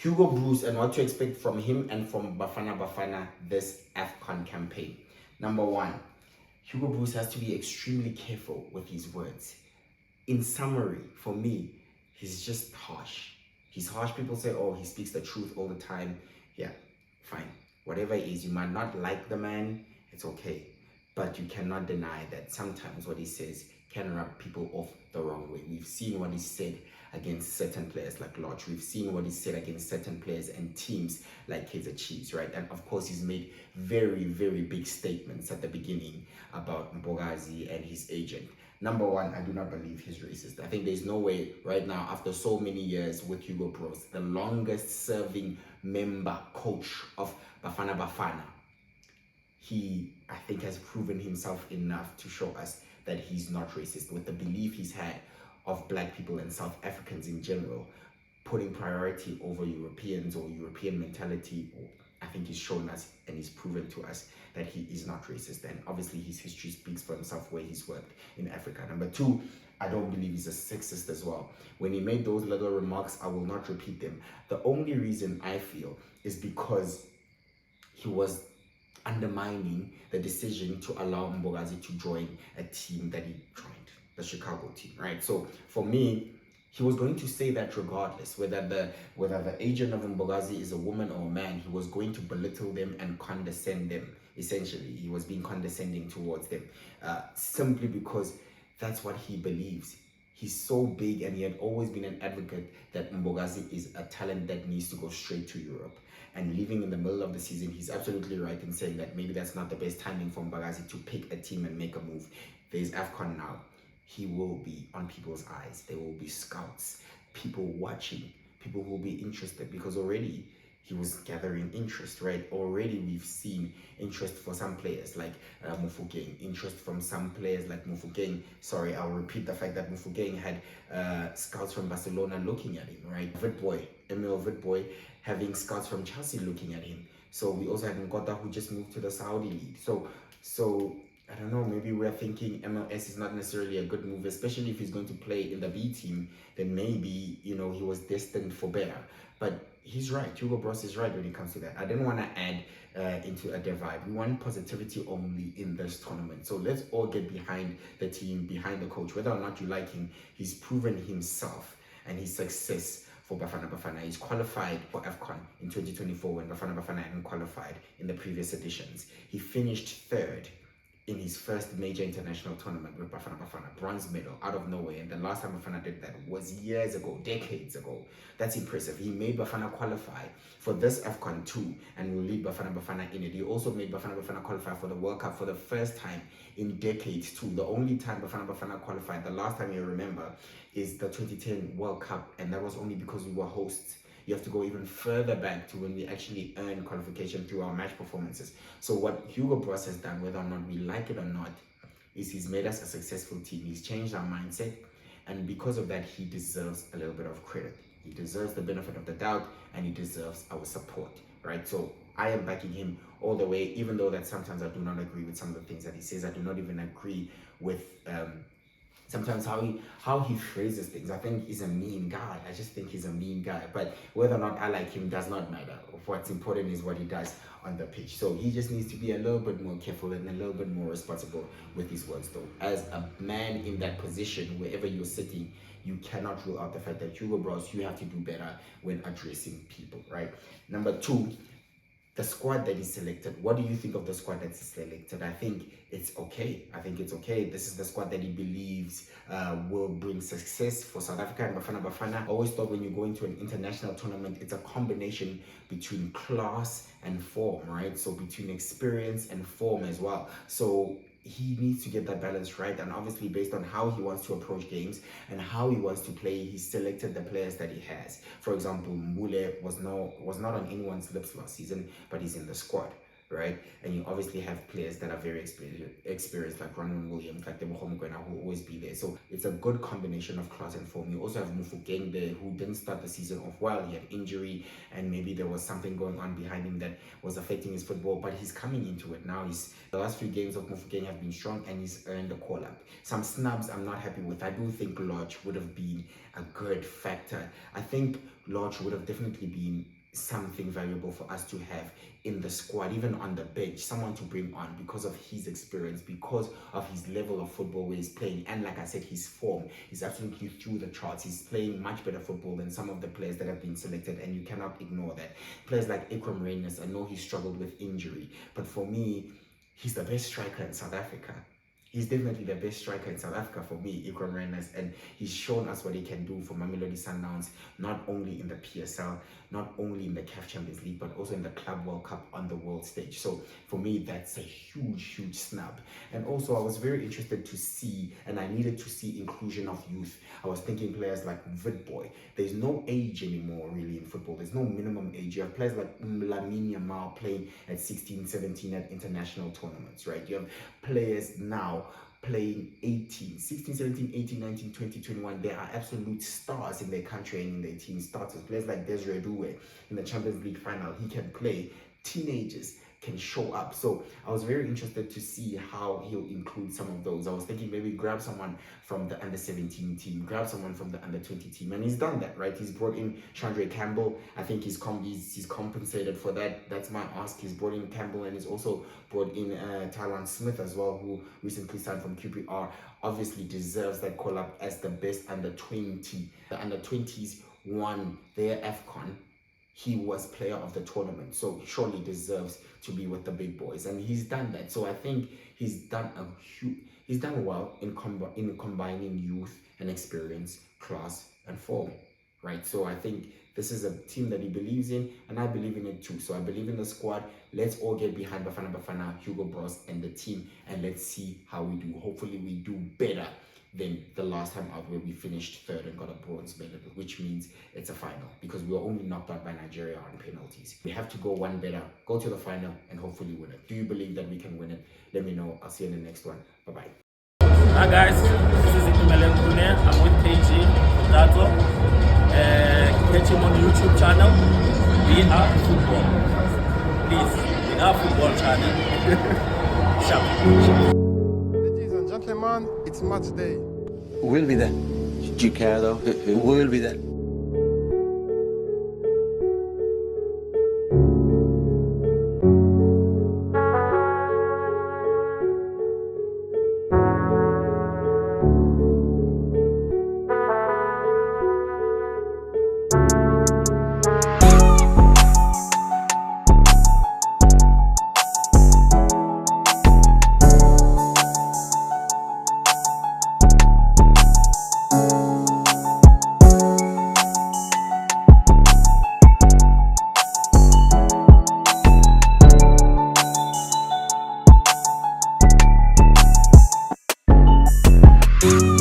Hugo Bruce and what to expect from him and from Bafana Bafana this AFCON campaign. Number one, Hugo Bruce has to be extremely careful with his words. In summary, for me, he's just harsh. He's harsh. People say, oh, he speaks the truth all the time. Yeah, fine. Whatever it is, you might not like the man, it's okay. But you cannot deny that sometimes what he says can rub people off the wrong way. We've seen what he said against certain players like Lodge. We've seen what he said against certain players and teams like Kaizer Chiefs, right? And of course, he's made very, very big statements at the beginning about Mbogazi and his agent. Number one, I do not believe he's racist. I think there's no way right now, after so many years with Hugo Bros, the longest serving member coach of Bafana Bafana, he, I think, has proven himself enough to show us that he's not racist. With the belief he's had of black people and South Africans in general, putting priority over Europeans or European mentality, I think he's shown us and he's proven to us that he is not racist. And obviously his history speaks for himself where he's worked in Africa. Number two, I don't believe he's a sexist as well. When he made those little remarks, I will not repeat them. The only reason I feel is because he was undermining the decision to allow Mbogazi to join a team that he joined, the Chicago team, right? So for me, he was going to say that regardless, whether the agent of Mbogazi is a woman or a man, he was going to belittle them and condescend them. Essentially, he was being condescending towards them, simply because that's what he believes. He's so big, and he had always been an advocate that Mbogazi is a talent that needs to go straight to Europe. And leaving in the middle of the season, he's absolutely right in saying that maybe that's not the best timing for Mbogazi to pick a team and make a move. There's AFCON now. He will be on people's eyes. There will be scouts, people watching, people will be interested, because already he was gathering interest, right? Already we've seen interest for some players like Mufugeng, interest from some players like Mufugeng. Sorry, I'll repeat the fact that Mufugeng had scouts from Barcelona looking at him, right? Emil Witboy having scouts from Chelsea looking at him. So we also had Nkota, who just moved to the Saudi league. So I don't know, maybe we're thinking MLS is not necessarily a good move, especially if he's going to play in the B team, then maybe, you know, he was destined for better. But he's right, Hugo Bros is right when it comes to that. I didn't want to add into a divide. We want positivity only in this tournament. So let's all get behind the team, behind the coach. Whether or not you like him, he's proven himself and his success for Bafana Bafana. He's qualified for AFCON in 2024 when Bafana Bafana hadn't qualified in the previous editions. He finished third in his first major international tournament with Bafana Bafana, bronze medal out of nowhere. And the last time Bafana did that was years ago, decades ago. That's impressive. He made Bafana qualify for this AFCON too, and will lead Bafana Bafana in it. He also made Bafana Bafana qualify for the World Cup for the first time in decades too. The only time Bafana Bafana qualified, the last time you remember, is the 2010 World Cup, and that was only because we were hosts. You have to go even further back to when we actually earned qualification through our match performances. So what Hugo Bros has done, whether or not we like it or not, is he's made us a successful team. He's changed our mindset, and because of that, he deserves a little bit of credit. He deserves the benefit of the doubt, and he deserves our support, right? So I am backing him all the way, even though that sometimes I do not agree with some of the things that he says. I do not even agree with sometimes how he phrases things. I think he's a mean guy. I just think he's a mean guy. But whether or not I like him does not matter. What's important is what he does on the pitch. So he just needs to be a little bit more careful and a little bit more responsible with his words, though. As a man in that position, wherever you're sitting, you cannot rule out the fact that Hugo Bros, you have to do better when addressing people, right? Number two, the squad that is selected. What do you think of the squad that's selected? I think it's okay. I think it's okay. This is the squad that he believes will bring success for South Africa and Bafana Bafana. I always thought when you go into an international tournament, it's a combination between class and form, right? So between experience and form as well. So he needs to get that balance right, and obviously based on how he wants to approach games and how he wants to play, he selected the players that he has. For example, Mbule was not on anyone's lips last season, but he's in the squad, right? And you obviously have players that are very experienced like Ronald Williams, like Tebogo Mokoena, who will always be there. So it's a good combination of class and form. You also have Mofokeng there, who didn't start the season off well. He had injury, and maybe there was something going on behind him that was affecting his football, but he's coming into it now. The last few games of Mofokeng have been strong, and he's earned a call-up. Some snubs I'm not happy with. I do think Lodge would have been a good factor. I think Lodge would have definitely been something valuable for us to have in the squad, even on the bench, someone to bring on because of his experience, because of his level of football where he's playing, and like I said, his form is absolutely through the charts. He's playing much better football than some of the players that have been selected, and you cannot ignore that. Players like Ikram Reynolds, I know he struggled with injury, but for me, he's the best striker in South Africa. He's definitely the best striker in South Africa for me, Ikram Reynolds, and he's shown us what he can do for Mamelodi Sundowns, not only in the PSL, not only in the CAF Champions League, but also in the Club World Cup on the world stage. So for me, that's a huge snub. And also, I was very interested to see, and I needed to see inclusion of youth. I was thinking players like Vidboy. There's no age anymore, really, in football. There's no minimum age. You have players like Lamine Yamal playing at 16, 17 at international tournaments, right? You have players now playing 18, 16, 17, 18, 19, 20, 21. They are absolute stars in their country and in their team. Starters, players like Desiree Doué in the Champions League final, he can play. Teenagers can show up. So I was very interested to see how he'll include some of those. I was thinking maybe grab someone from the under-17 team, grab someone from the under-20 team, and he's done that, right? He's brought in Chandre Campbell. I think he's compensated for that. That's my ask. He's brought in Campbell, and he's also brought in Tyron Smith as well, who recently signed from QPR. Obviously deserves that call-up as the best under-20. The under-20s won their AFCON. He was player of the tournament, so surely deserves to be with the big boys, and he's done that. So I think he's done well in combining youth and experience, class and form, right? So I think this is a team that he believes in, and I believe in it too. So I believe in the squad. Let's all get behind Bafana Bafana, Hugo Bros, and the team, and let's see how we do. Hopefully we do better than the last time out, where we finished third and got a bronze medal, which means it's a final, because we were only knocked out by Nigeria on penalties. We have to go one better, go to the final, and hopefully win it. Do you believe that we can win it? Let me know. I'll see you in the next one. Bye-bye. Hi guys, this is Ikumele Mkune. I'm with KG Dato. Catch him on YouTube channel. We are football. Please, we are football channel. Sharp. Gentlemen, it's match day. We'll be there. Do you care though? We'll be there. you